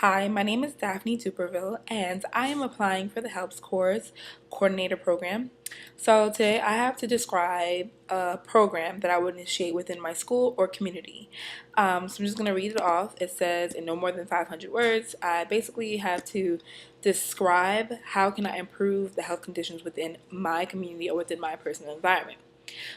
Hi, my name is Daphne Duperville, and I am applying for the HealthCorps Coordinator Program. So today I have to describe a program that I would initiate within my school or community. So I'm just going to read it off. It says in no more than 500 words, I basically have to describe how can I improve the health conditions within my community or within my personal environment.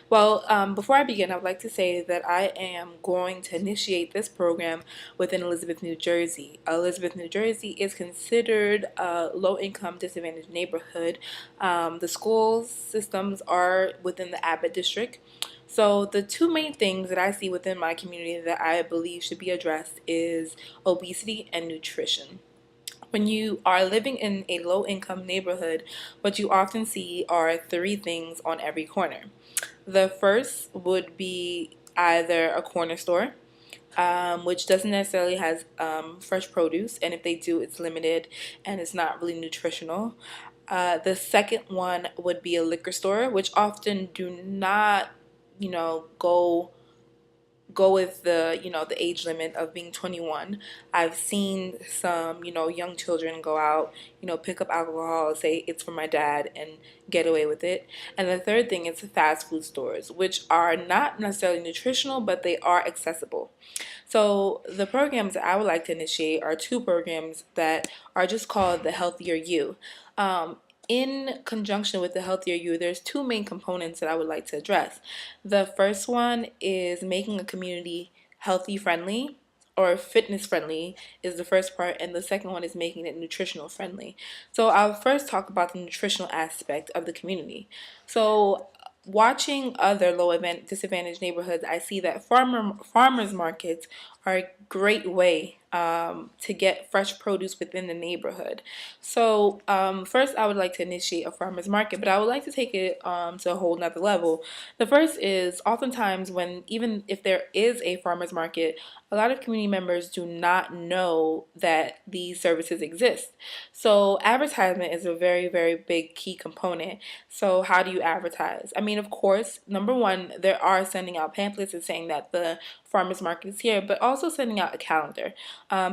Well, before I begin, I would like to say that I am going to initiate this program within Elizabeth, New Jersey. Elizabeth, New Jersey is considered a low-income, disadvantaged neighborhood. The school systems are within the Abbott district. So the two main things that I see within my community that I believe should be addressed is obesity and nutrition. When you are living in a low income neighborhood, what you often see are three things on every corner. The first would be either a corner store, which doesn't necessarily has fresh produce, and if they do, it's limited and it's not really nutritional. The second one would be a liquor store, which often do not, go with the age limit of being 21. I've seen some young children go out, pick up alcohol, say it's for my dad, and get away with it. And the third thing is fast food stores, which are not necessarily nutritional, but they are accessible. So the programs that I would like to initiate are two programs that are just called the Healthier You. Um, in conjunction with the Healthier You, there's two main components that I would like to address. The first one is making a community healthy friendly or fitness friendly is the first part, and the second one is making it nutritional friendly. So I'll first talk about the nutritional aspect of the community. So watching other disadvantaged neighborhoods, I see that farmers markets are a great way to get fresh produce within the neighborhood. So first, I would like to initiate a farmers market, but I would like to take it to a whole nother level. The first is oftentimes when even if there is a farmers market, a lot of community members do not know that these services exist. So advertisement is a very, very big key component. So how do you advertise? I mean, of course, number one, there are sending out pamphlets and saying that the farmers market is here, but also sending out a calendar.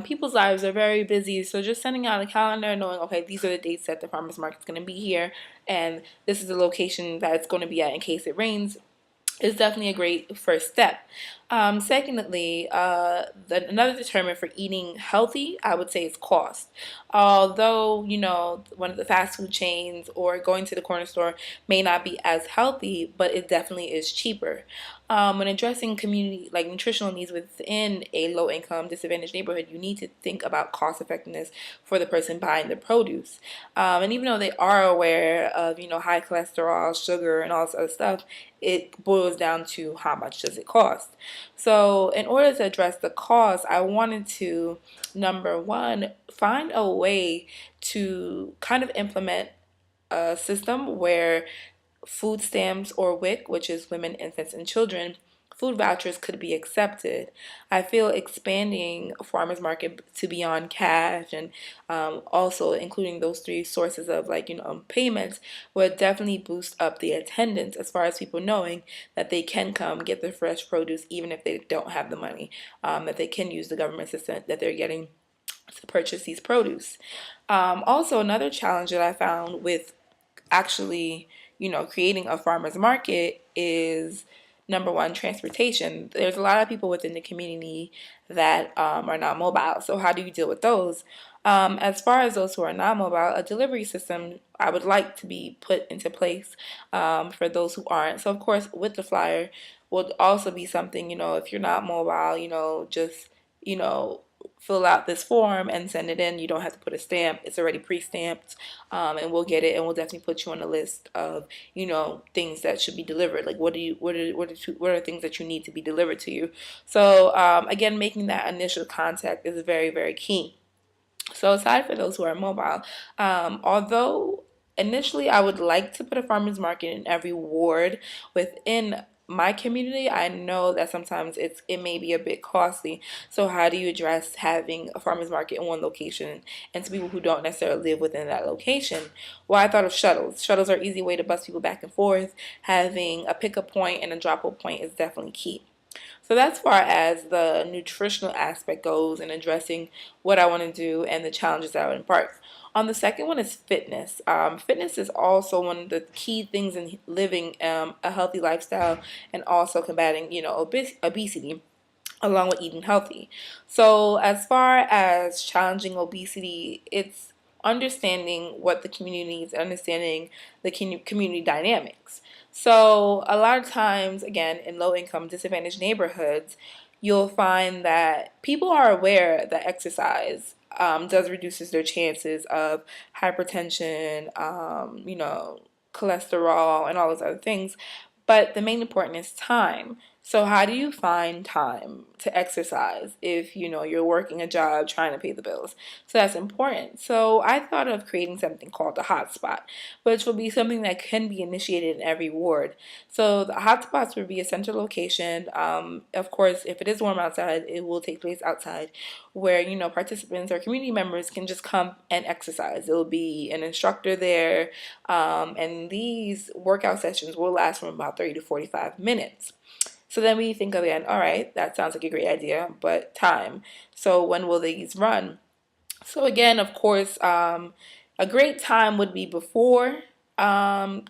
People's lives are very busy, so just sending out a calendar, knowing, okay, these are the dates that the farmers market is going to be here, and this is the location that it's going to be at in case it rains, is definitely a great first step. Secondly, another determinant for eating healthy, I would say, is cost. Although, one of the fast food chains or going to the corner store may not be as healthy, but it definitely is cheaper. When addressing community, like nutritional needs within a low income, disadvantaged neighborhood, you need to think about cost effectiveness for the person buying the produce. And even though they are aware of, high cholesterol, sugar, and all this other stuff, it boils down to how much does it cost. So in order to address the cost, I wanted to, number one, find a way to kind of implement a system where food stamps or WIC, which is women, infants, and children, food vouchers could be accepted. I feel expanding farmers market to beyond cash and also including those three sources of payments would definitely boost up the attendance as far as people knowing that they can come get their fresh produce even if they don't have the money, that they can use the government assistance that they're getting to purchase these produce. Also, another challenge that I found with actually, creating a farmer's market is number one, transportation. There's a lot of people within the community that are not mobile. So how do you deal with those? As far as those who are not mobile, a delivery system I would like to be put into place for those who aren't. So of course, with the flyer will also be something, if you're not mobile, just, you know, fill out this form and send it in. You don't have to put a stamp. It's already pre-stamped, and we'll get it, and we'll definitely put you on a list of things that should be delivered. Like what are things that you need to be delivered to you. So again, making that initial contact is very, very key. So aside for those who are mobile, although initially I would like to put a farmers market in every ward within my community, I know that sometimes it may be a bit costly. So how do you address having a farmers market in one location and to people who don't necessarily live within that location? Well, I thought of shuttles. Shuttles are an easy way to bus people back and forth. Having a pickup point and a drop-off point is definitely key. So that's far as the nutritional aspect goes and addressing what I want to do and the challenges that I would impart. On the second one is fitness. Fitness is also one of the key things in living a healthy lifestyle and also combating, obesity along with eating healthy. So, as far as challenging obesity, it's understanding what the community needs, understanding the community dynamics. So, a lot of times, again, in low income, disadvantaged neighborhoods, you'll find that people are aware that exercise does reduces their chances of hypertension, cholesterol, and all those other things. But the main important is time. So how do you find time to exercise if you're working a job trying to pay the bills? So that's important. So I thought of creating something called a hotspot, which will be something that can be initiated in every ward. So the hotspots would be a central location. Of course, if it is warm outside, it will take place outside, where participants or community members can just come and exercise. There will be an instructor there, and these workout sessions will last from about 30 to 45 minutes. So then we think again, all right, that sounds like a great idea, but time. So when will these run? So again, of course, a great time would be before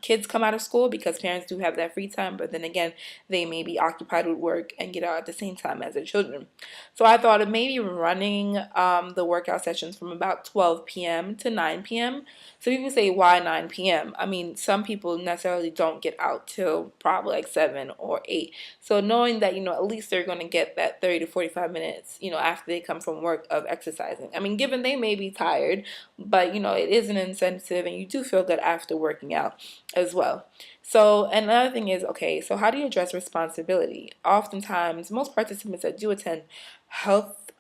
kids come out of school because parents do have that free time, but then again, they may be occupied with work and get out at the same time as their children. So I thought of maybe running the workout sessions from about 12 p.m. to 9 p.m. So people say, why 9 p.m.? I mean, some people necessarily don't get out till probably like 7 or 8. So knowing that, at least they're going to get that 30 to 45 minutes, after they come from work of exercising. I mean, given they may be tired, but, it is an incentive and you do feel good after working out as well. So another thing is, okay, so how do you address responsibility? Oftentimes, most participants that do attend health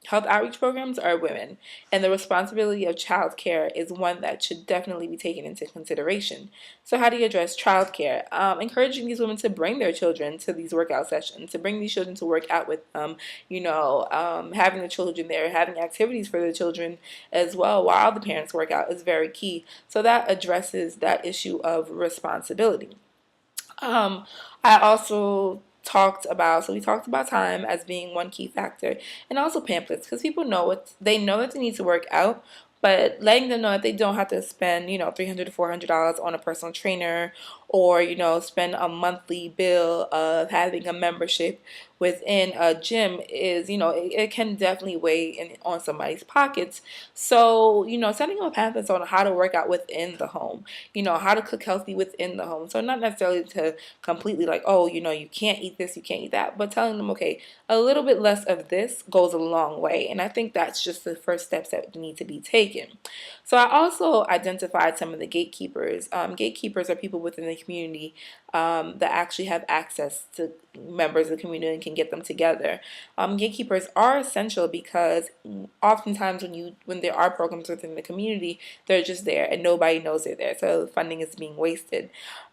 health outreach programs are women, and the responsibility of child care is one that should definitely be taken into consideration. So how do you address child care? Encouraging these women to bring their children to these workout sessions, to bring these children to work out with them, having the children there, having activities for the children as well while the parents work out is very key. So that addresses that issue of responsibility. I also we talked about time as being one key factor, and also pamphlets, because people know they know that they need to work out, but letting them know that they don't have to spend, $300 to $400 on a personal trainer, or, spend a monthly bill of having a membership within a gym is, it can definitely weigh on somebody's pockets. So, sending them pamphlets on how to work out within the home, how to cook healthy within the home. So not necessarily to completely like, oh, you can't eat this, you can't eat that, but telling them, okay, a little bit less of this goes a long way. And I think that's just the first steps that need to be taken. So I also identified some of the gatekeepers. Gatekeepers are people within the community that actually have access to members of the community and can get them together. Gatekeepers are essential because oftentimes when there are programs within the community, they're just there and nobody knows they're there. So funding is being wasted.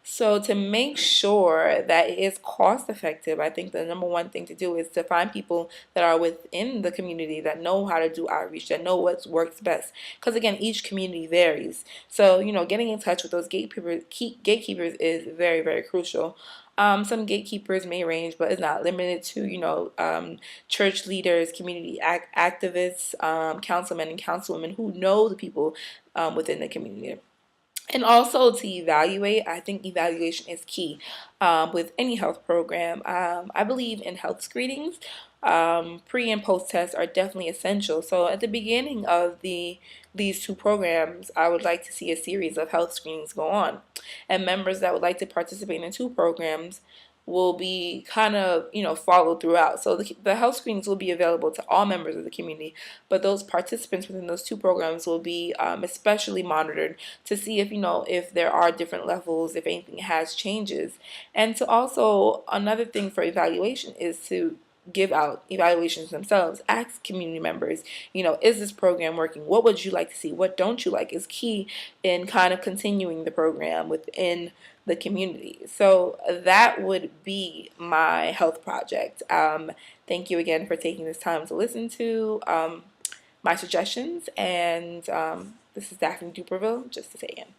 So to make sure that it is cost effective, I think the number one thing to do is to find people that are within the community that know how to do outreach, that know what works best. Because again, each community varies. So, getting in touch with those gatekeepers is very, very crucial. Some gatekeepers may range, but it's not limited to, church leaders, community activists, councilmen and councilwomen who know the people within the community. And also to evaluate, I think evaluation is key with any health program. I believe in health screenings. Pre and post tests are definitely essential. So at the beginning of these two programs, I would like to see a series of health screenings go on. And members that would like to participate in two programs will be kind of, followed throughout. So the health screenings will be available to all members of the community, but those participants within those two programs will be especially monitored to see if there are different levels, if anything has changes. And to also, another thing for evaluation is to give out evaluations themselves. Ask community members, is this program working? What would you like to see? What don't you like? Is key in kind of continuing the program within the community. So that would be my health project. Thank you again for taking this time to listen to my suggestions. And this is Daphne Duperville, just to say again.